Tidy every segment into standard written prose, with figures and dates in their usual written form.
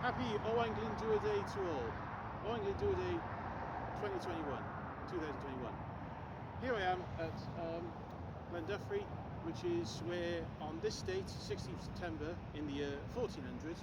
Happy Owain Glyndwr Day to all. Owain Glyndwr Day 2021. Here I am at Glyndyfrdwy, which is where on this date, 16th September in the year 1400,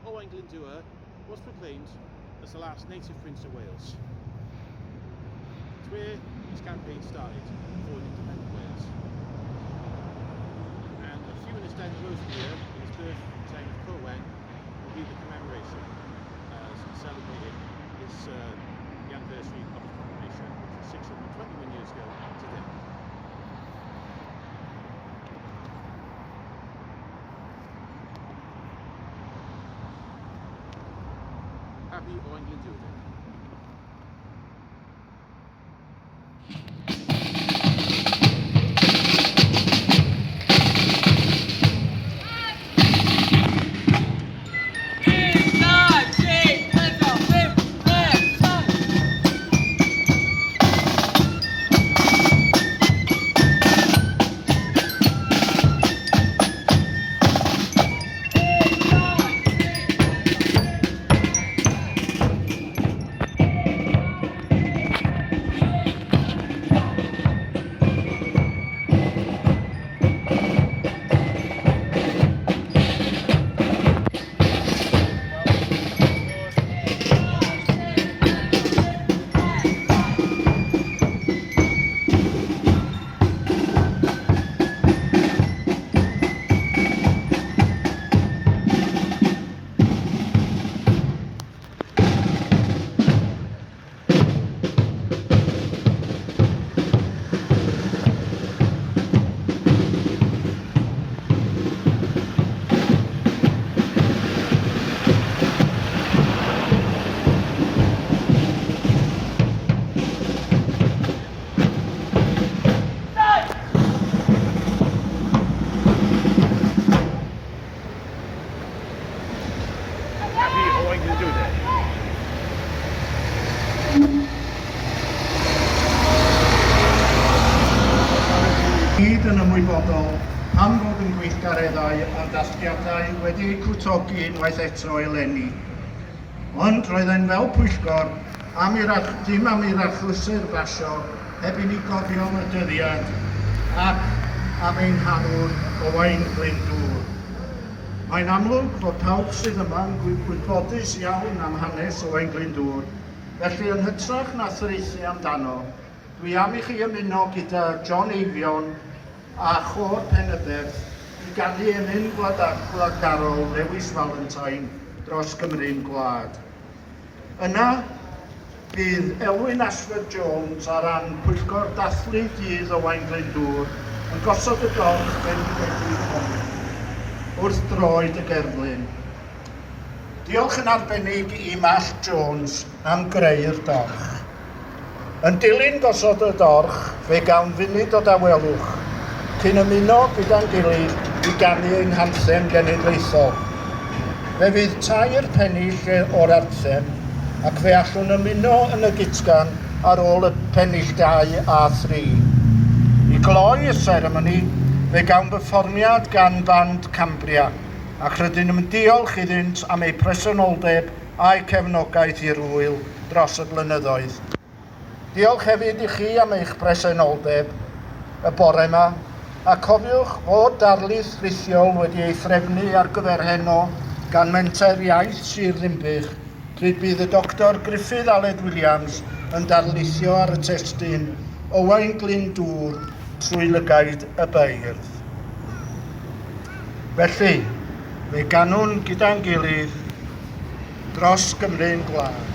Owain Glyndwr was proclaimed as the last native prince of Wales. It's where his campaign started for an independent Wales. And a few minutes down the road from here, in his birth town of Corwen, will be the commemoration celebrating his the anniversary of his coronation, which was 621 years ago today. Happy Owain Glyndwr Day. Hyd yn ymwybodol am fod yn gweithgareddau a dasgiadau wedi eu cwtogi unwaith eto eleni. Ond roedden fel pwyllgor dim am i'r achlysur basio heb i ni gofio am y dyddiad ac am ein hanwr Owain Glyndwr. Mae'n amlwg fod pawb sydd yma'n gwybodus iawn am hanes Owain Glyndwr, felly yn hytrach na thraethu amdano, dwi am i chi ymuno gyda John Eifion a Chor Penyberth i ganu emyn gwladgarol Lewis Valentine dros Gymru'n gwlad. Yna, bydd Elwyn Ashford Jones ar ran Pwyllgor Dathlu Dydd Owain Glyndwr yn gosod y dorch wedi wedi'i honni wrth droed y gerflun. Diolch yn arbennig i Mall Jones am greu'r dorch. Yn dilyn gosod y dorch, fe gawn funud o dawelwch, cyn ymuno gyda'n gilydd i ganu ein hanthem genedlaethol. Fe fydd tair pennill o'r anthem, ac fe allwn ymuno yn y gitgan ar ôl y pennill 2 a 3. I gloi y seremoni, fe gawn berfformiad gan band Cambria, ac rydyn yn diolch iddynt am ei presenoldeb a'i cefnogaeth i'r wyl dros y blynyddoedd. Diolch hefyd i chi am eich presenoldeb y bore yma, a cofiwch fod darlith rithiol wedi ei threfnu ar gyfer heno gan Menter Iaith Sir Ddinbych, pryd bydd y Dr Gruffydd Aled Williams yn darlithio ar y testun Owain Glyndwr trwy lygaid y beirdd. Felly, fe ganwn gyda'n gilydd dros Gymru'n gwlad.